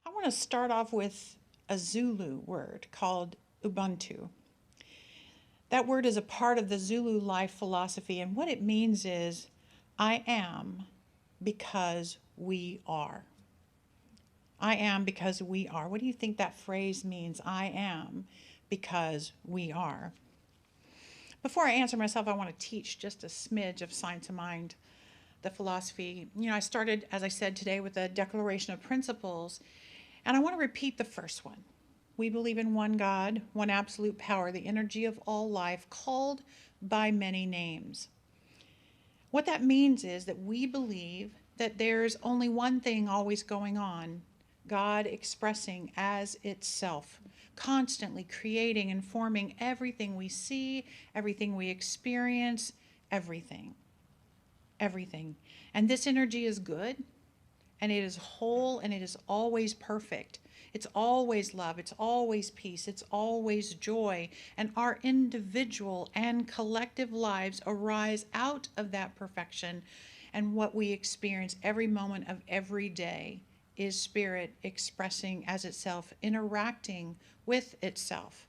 I want to start off with a Zulu word called Ubuntu. That word is a part of the Zulu life philosophy, and what it means is I am because we are. I am because we are. What do you think that phrase means? I am because we are. Before I answer myself, I want to teach just a smidge of Science of Mind, the philosophy. I started, as I said today, with a declaration of principles, and I want to repeat the first one. We believe in one God, one absolute power, the energy of all life, called by many names. What that means is that we believe that there's only one thing always going on, God expressing as itself, constantly creating and forming everything we see, everything we experience, everything. Everything. And this energy is good, and it is whole, and it is always perfect. It's always love, it's always peace, it's always joy. And our individual and collective lives arise out of that perfection. And what we experience every moment of every day is spirit expressing as itself, interacting with itself.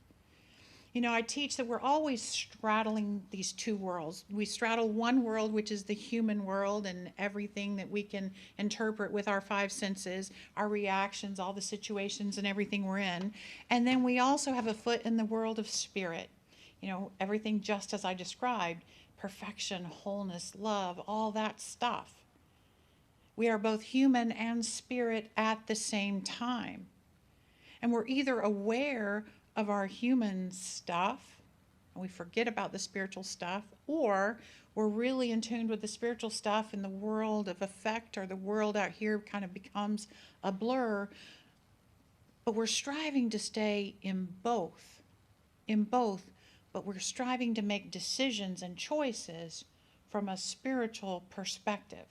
I teach that we're always straddling these two worlds. We straddle one world, which is the human world, and everything that we can interpret with our five senses, our reactions, all the situations, and everything we're in. And then we also have a foot in the world of spirit. Everything just as I described, perfection, wholeness, love, all that stuff. We are both human and spirit at the same time. And we're either aware of our human stuff and we forget about the spiritual stuff, or we're really in tune with the spiritual stuff and the world of effect, or the world out here kind of becomes a blur. But we're striving to stay in both, but we're striving to make decisions and choices from a spiritual perspective.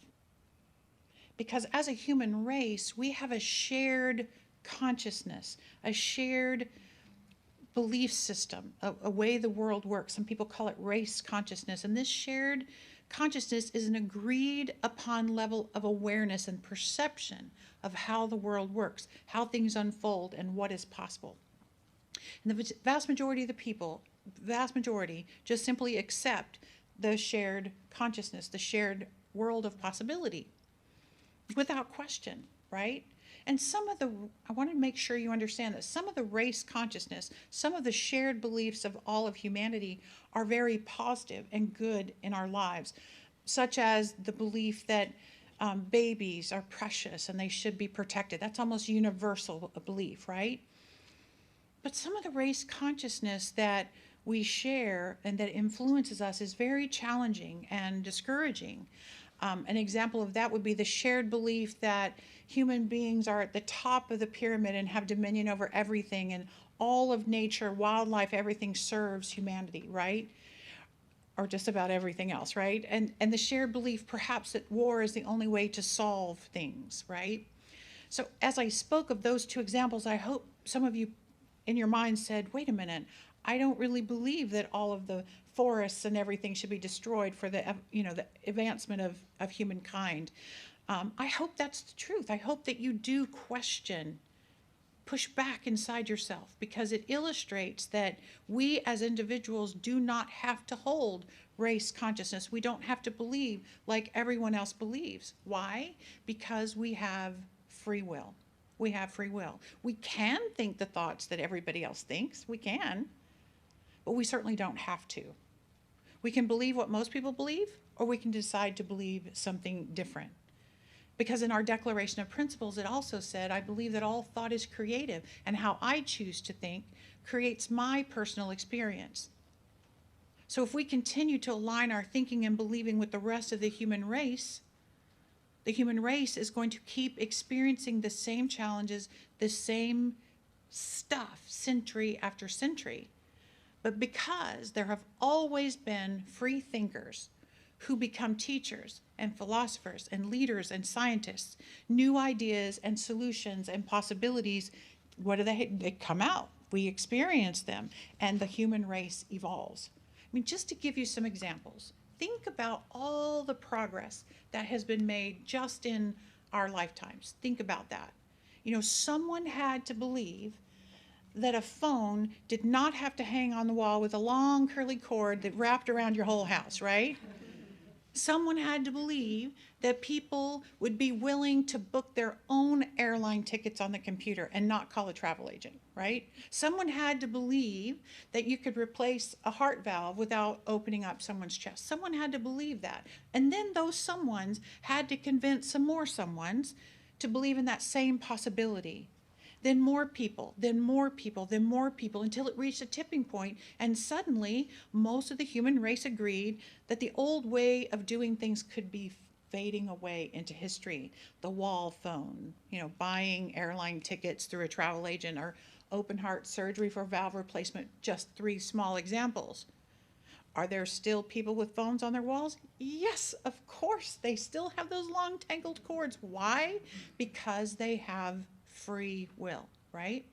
Because as a human race, we have a shared consciousness, a shared belief system, a way the world works. Some people call it race consciousness. And this shared consciousness is an agreed upon level of awareness and perception of how the world works, how things unfold, and what is possible. And the vast majority of the people, just simply accept the shared consciousness, the shared world of possibility without question, right? And I want to make sure you understand that some of the race consciousness, some of the shared beliefs of all of humanity are very positive and good in our lives, such as the belief that babies are precious and they should be protected. That's almost universal belief, right? But some of the race consciousness that we share and that influences us is very challenging and discouraging. An example of that would be the shared belief that human beings are at the top of the pyramid and have dominion over everything, and all of nature, wildlife, everything serves humanity, right? Or just about everything else, right? And the shared belief perhaps that war is the only way to solve things, right? So as I spoke of those two examples, I hope some of you in your mind said, wait a minute, I don't really believe that all of the forests and everything should be destroyed for the advancement of humankind. I hope that's the truth. I hope that you do question, push back inside yourself, because it illustrates that we as individuals do not have to hold race consciousness. We don't have to believe like everyone else believes. Why? Because we have free will. We have free will. We can think the thoughts that everybody else thinks. We can, but we certainly don't have to. We can believe what most people believe, or we can decide to believe something different. Because in our Declaration of Principles, it also said, I believe that all thought is creative, and how I choose to think creates my personal experience. So if we continue to align our thinking and believing with the rest of the human race is going to keep experiencing the same challenges, the same stuff, century after century. But because there have always been free thinkers who become teachers and philosophers and leaders and scientists, new ideas and solutions and possibilities, they come out. We experience them, and the human race evolves. Just to give you some examples, think about all the progress that has been made just in our lifetimes. Think about that. Someone had to believe that a phone did not have to hang on the wall with a long curly cord that wrapped around your whole house, right? Someone had to believe that people would be willing to book their own airline tickets on the computer and not call a travel agent, right? Someone had to believe that you could replace a heart valve without opening up someone's chest. Someone had to believe that. And then those someones had to convince some more someones to believe in that same possibility. Then more people, then more people, then more people, until it reached a tipping point, and suddenly most of the human race agreed that the old way of doing things could be fading away into history. The wall phone, buying airline tickets through a travel agent, or open heart surgery for valve replacement, just three small examples. Are there still people with phones on their walls? Yes, of course. They still have those long tangled cords. Why? Because they have free will, right?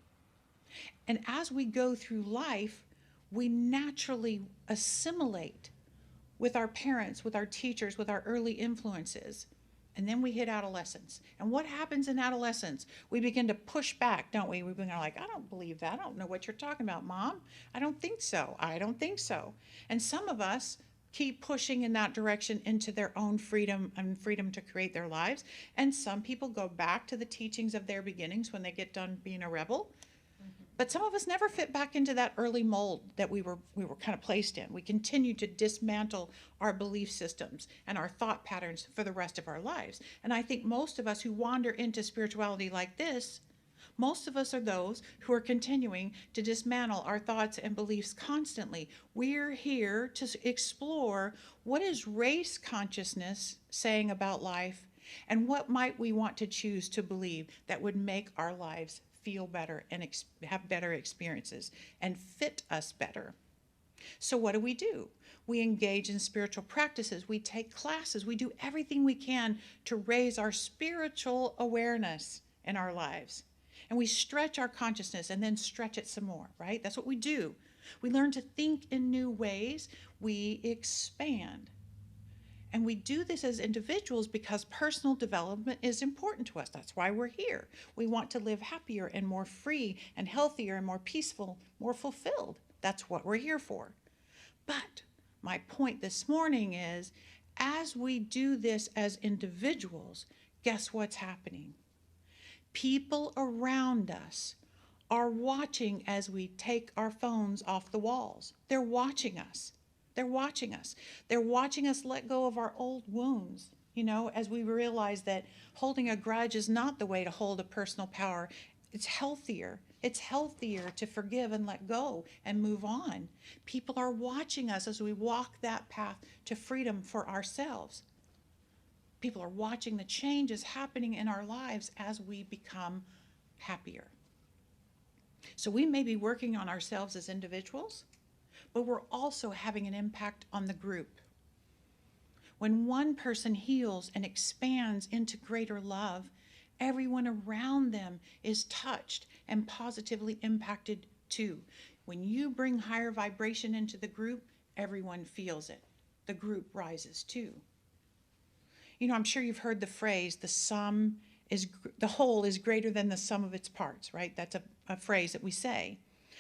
And as we go through life, we naturally assimilate with our parents, with our teachers, with our early influences. And then we hit adolescence. And what happens in adolescence? We begin to push back, don't we? We begin like, I don't believe that. I don't know what you're talking about, Mom. I don't think so. I don't think so. And some of us keep pushing in that direction into their own freedom and freedom to create their lives. And some people go back to the teachings of their beginnings when they get done being a rebel. But some of us never fit back into that early mold that we were kind of placed in. We continue to dismantle our belief systems and our thought patterns for the rest of our lives. And I think most of us who wander into spirituality like this, most of us are those who are continuing to dismantle our thoughts and beliefs constantly. We're here to explore, what is race consciousness saying about life, and what might we want to choose to believe that would make our lives feel better and have better experiences and fit us better. So what do? We engage in spiritual practices. We take classes. We do everything we can to raise our spiritual awareness in our lives. And we stretch our consciousness and then stretch it some more, right? That's what we do. We learn to think in new ways. We expand. And we do this as individuals because personal development is important to us. That's why we're here. We want to live happier and more free and healthier and more peaceful, more fulfilled. That's what we're here for. But my point this morning is, as we do this as individuals, guess what's happening? People around us are watching as we take our phones off the walls. They're watching us. They're watching us. They're watching us let go of our old wounds, as we realize that holding a grudge is not the way to hold a personal power. It's healthier. It's healthier to forgive and let go and move on. People are watching us as we walk that path to freedom for ourselves. People are watching the changes happening in our lives as we become happier. So we may be working on ourselves as individuals, but we're also having an impact on the group. When one person heals and expands into greater love, everyone around them is touched and positively impacted too. When you bring higher vibration into the group, everyone feels it. The group rises too. I'm sure you've heard the phrase, the whole is greater than the sum of its parts, right? That's a phrase that we say.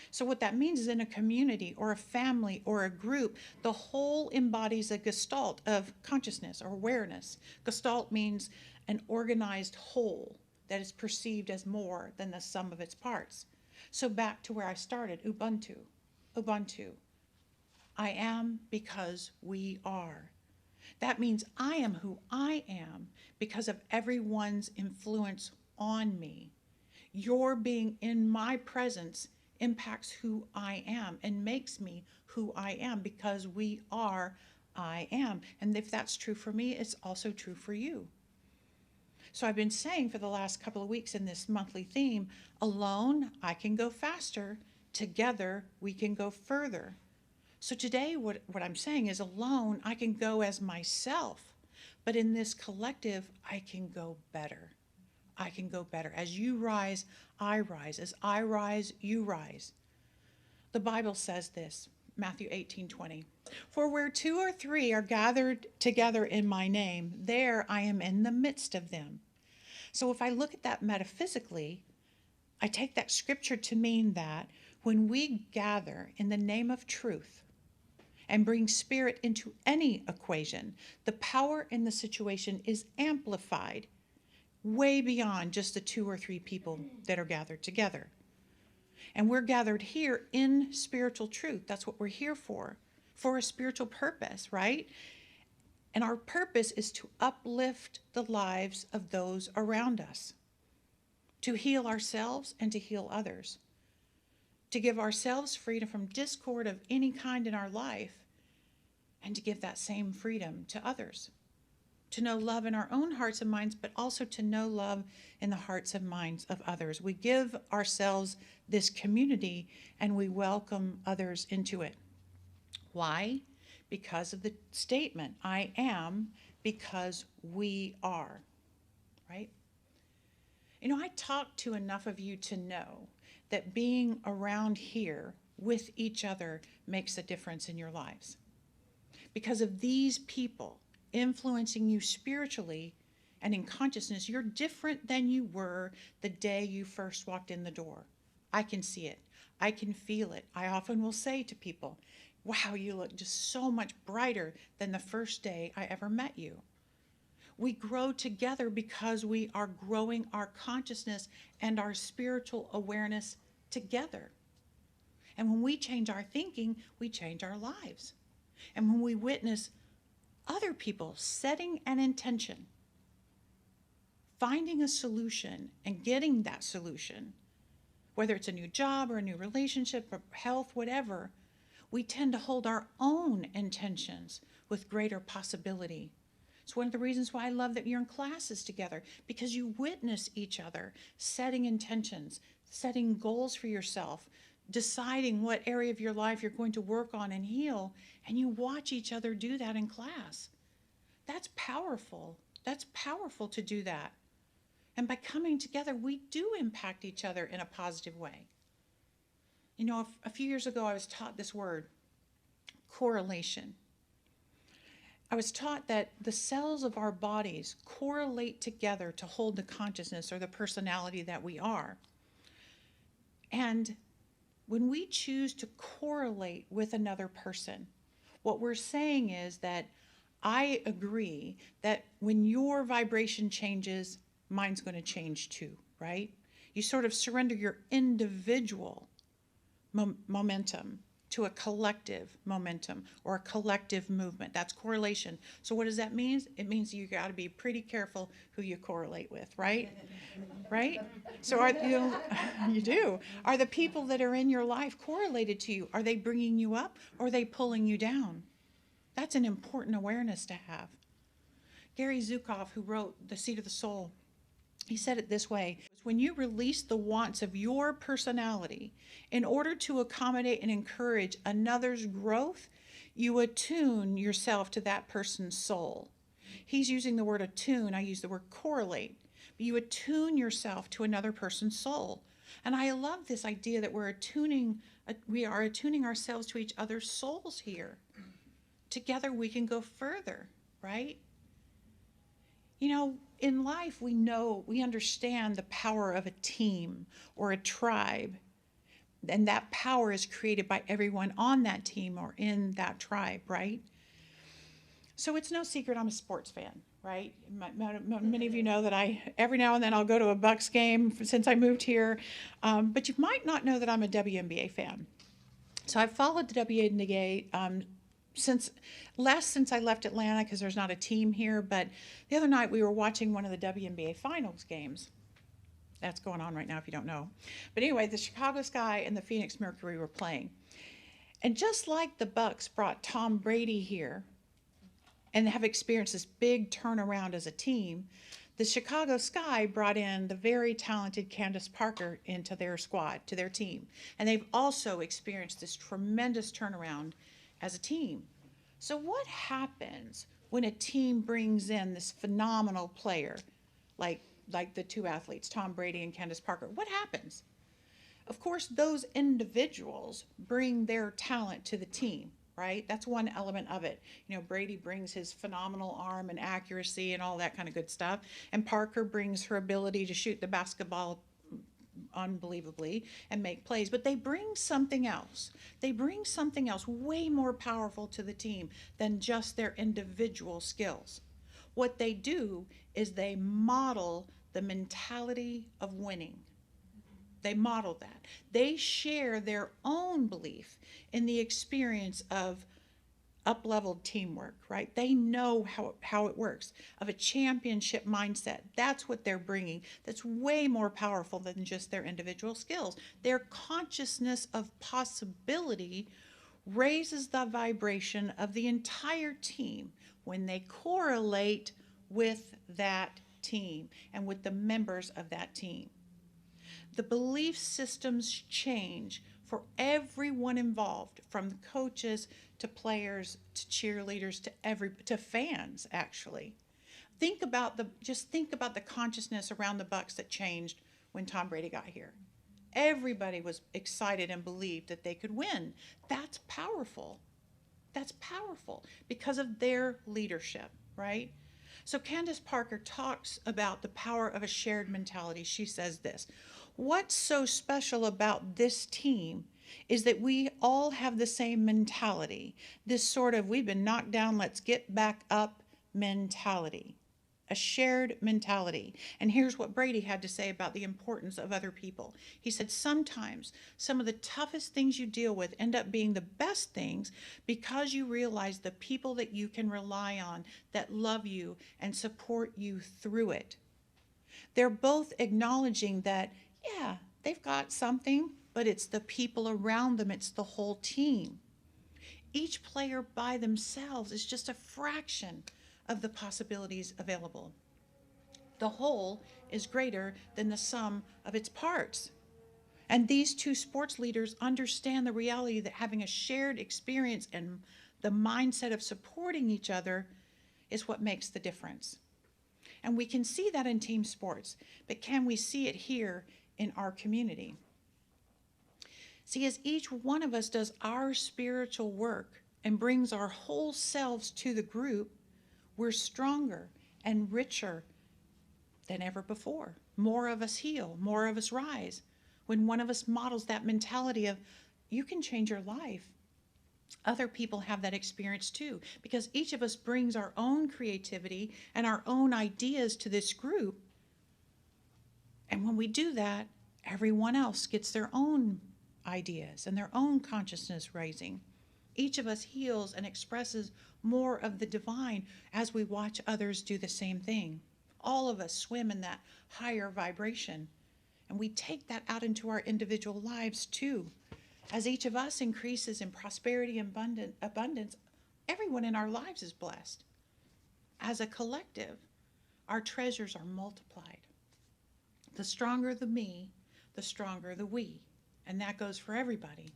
So what that means is, in a community or a family or a group, the whole embodies a gestalt of consciousness or awareness. Gestalt means an organized whole that is perceived as more than the sum of its parts. So back to where I started, Ubuntu. Ubuntu. I am because we are. That means I am who I am because of everyone's influence on me. Your being in my presence impacts who I am and makes me who I am, because we are I am. And if that's true for me, it's also true for you. So I've been saying for the last couple of weeks in this monthly theme, alone I can go faster, together we can go further. So today what I'm saying is, alone I can go as myself, but in this collective I can go better. I can go better. As you rise, I rise. As I rise, you rise. The Bible says this, Matthew 18:20. For where 2 or 3 are gathered together in my name, there I am in the midst of them. So if I look at that metaphysically, I take that scripture to mean that when we gather in the name of truth and bring spirit into any equation, the power in the situation is amplified way beyond just the 2 or 3 people that are gathered together. And we're gathered here in spiritual truth. That's what we're here for a spiritual purpose, right? And our purpose is to uplift the lives of those around us, to heal ourselves and to heal others, to give ourselves freedom from discord of any kind in our life, and to give that same freedom to others, to know love in our own hearts and minds, but also to know love in the hearts and minds of others. We give ourselves this community and we welcome others into it. Why? Because of the statement, I am because we are, right? You know, I talked to enough of you to know that being around here with each other makes a difference in your lives. Because of these people influencing you spiritually and in consciousness, you're different than you were the day you first walked in the door. I can see it. I can feel it. I often will say to people, wow, you look just so much brighter than the first day I ever met you. We grow together because we are growing our consciousness and our spiritual awareness together. And when we change our thinking, we change our lives. And when we witness other people setting an intention, finding a solution and getting that solution, whether it's a new job or a new relationship or health, whatever, we tend to hold our own intentions with greater possibility. It's one of the reasons why I love that you're in classes together, because you witness each other setting intentions, setting goals for yourself, deciding what area of your life you're going to work on and heal, and you watch each other do that in class. That's powerful. That's powerful to do that. And by coming together, we do impact each other in a positive way. You know, a few years ago, I was taught this word, correlation. I was taught that the cells of our bodies correlate together to hold the consciousness or the personality that we are. And when we choose to correlate with another person, what we're saying is that I agree that when your vibration changes, mine's going to change too, right? You sort of surrender your individual momentum to a collective momentum or a collective movement. That's correlation. So what does that mean? It means you got to be pretty careful who you correlate with, right? Right? So you do. Are the people that are in your life correlated to you? Are they bringing you up or are they pulling you down? That's an important awareness to have. Gary Zukav, who wrote The Seat of the Soul, he said it this way: when you release the wants of your personality in order to accommodate and encourage another's growth, you attune yourself to that person's soul. He's using the word attune, I use the word correlate. But you attune yourself to another person's soul. And I love this idea that we are attuning ourselves to each other's souls here. Together we can go further, right? You know, in life, we understand the power of a team or a tribe. And that power is created by everyone on that team or in that tribe, right? So it's no secret I'm a sports fan, right? Many of you know that every now and then I'll go to a Bucks game since I moved here. But you might not know that I'm a WNBA fan. So I've followed the WNBA since I left Atlanta, because there's not a team here. But the other night we were watching one of the WNBA finals games. That's going on right now if you don't know. But anyway, the Chicago Sky and the Phoenix Mercury were playing. And just like the Bucks brought Tom Brady here and have experienced this big turnaround as a team, the Chicago Sky brought in the very talented Candace Parker into their squad, to their team. And they've also experienced this tremendous turnaround as a team. So what happens when a team brings in this phenomenal player like the two athletes, Tom Brady and Candace Parker? What happens? Of course, those individuals bring their talent to the team, right? That's one element of it. Brady brings his phenomenal arm and accuracy and all that kind of good stuff. And Parker brings her ability to shoot the basketball unbelievably and make plays. But they bring something else. They bring something else way more powerful to the team than just their individual skills. What they do is they model the mentality of winning. They model that. They share their own belief in the experience of up-leveled teamwork, right? They know how it works, of a championship mindset. That's what they're bringing. That's way more powerful than just their individual skills. Their consciousness of possibility raises the vibration of the entire team when they correlate with that team and with the members of that team. The belief systems change for everyone involved, from the coaches to players to cheerleaders to fans. Actually, think about the consciousness around the Bucks that changed when Tom Brady got here. Everybody was excited and believed that they could win. That's powerful. That's powerful because of their leadership, right? So Candace Parker talks about the power of a shared mentality. She says this: what's so special about this team is that we all have the same mentality, this sort of we've been knocked down, let's get back up mentality, a shared mentality. And here's what Brady had to say about the importance of other people. He said, sometimes some of the toughest things you deal with end up being the best things because you realize the people that you can rely on, that love you and support you through it. They're both acknowledging that, yeah, they've got something, but it's the people around them, it's the whole team. Each player by themselves is just a fraction of the possibilities available. The whole is greater than the sum of its parts. And these two sports leaders understand the reality that having a shared experience and the mindset of supporting each other is what makes the difference. And we can see that in team sports, but can we see it here in our community? See, as each one of us does our spiritual work and brings our whole selves to the group, we're stronger and richer than ever before. More of us heal, more of us rise. When one of us models that mentality of, you can change your life, other people have that experience too, because each of us brings our own creativity and our own ideas to this group. And when we do that, everyone else gets their own ideas and their own consciousness raising. Each of us heals and expresses more of the divine as we watch others do the same thing. All of us swim in that higher vibration, and we take that out into our individual lives too. As each of us increases in prosperity and abundance, everyone in our lives is blessed. As a collective, our treasures are multiplied. The stronger the me, the stronger the we. And that goes for everybody.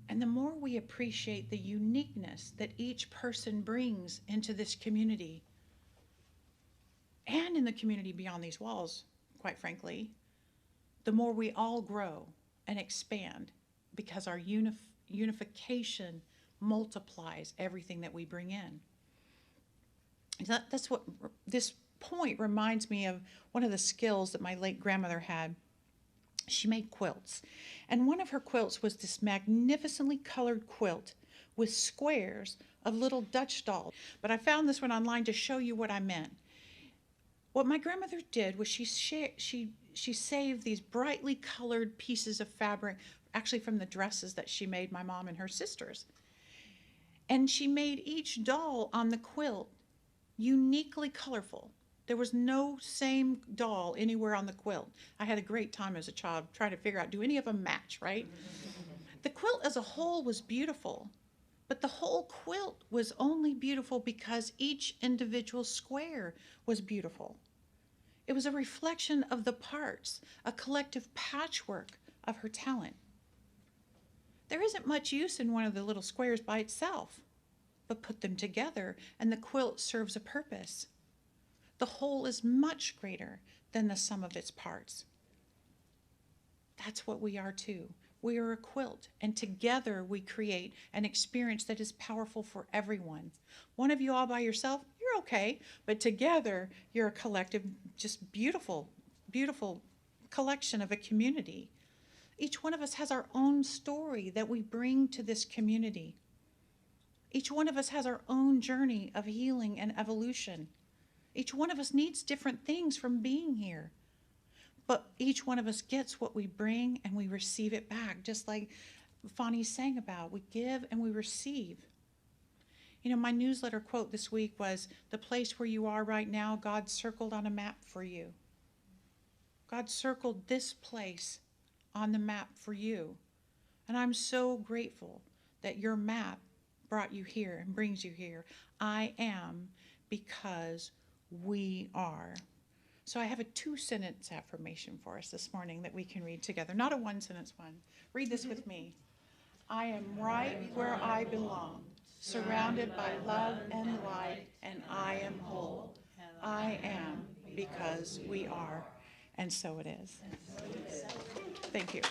And the more we appreciate the uniqueness that each person brings into this community, and in the community beyond these walls, quite frankly, the more we all grow and expand, because our unification multiplies everything that we bring in. That's what this point reminds me of, one of the skills that my late grandmother had. She made quilts, and one of her quilts was this magnificently colored quilt with squares of little Dutch dolls. But I found this one online to show you what I meant. What my grandmother did was she saved these brightly colored pieces of fabric, actually from the dresses that she made my mom and her sisters. And she made each doll on the quilt uniquely colorful. There was no same doll anywhere on the quilt. I had a great time as a child trying to figure out, do any of them match, right? The quilt as a whole was beautiful, but the whole quilt was only beautiful because each individual square was beautiful. It was a reflection of the parts, a collective patchwork of her talent. There isn't much use in one of the little squares by itself, but put them together and the quilt serves a purpose. The whole is much greater than the sum of its parts. That's what we are too. We are a quilt, and together we create an experience that is powerful for everyone. One of you all by yourself, you're okay, but together you're a collective, just beautiful, beautiful collection of a community. Each one of us has our own story that we bring to this community. Each one of us has our own journey of healing and evolution. Each one of us needs different things from being here. But each one of us gets what we bring and we receive it back, just like Fonnie sang about. We give and we receive. You know, my newsletter quote this week was, "The place where you are right now, God circled on a map for you." God circled this place on the map for you. And I'm so grateful that your map brought you here and brings you here. I am because we are. So I have a 2-sentence affirmation for us this morning that we can read together. Not a 1-sentence one. Read this with me. I am right where I belong, surrounded by love and light, and I am whole. I am because we are. And so it is. Thank you.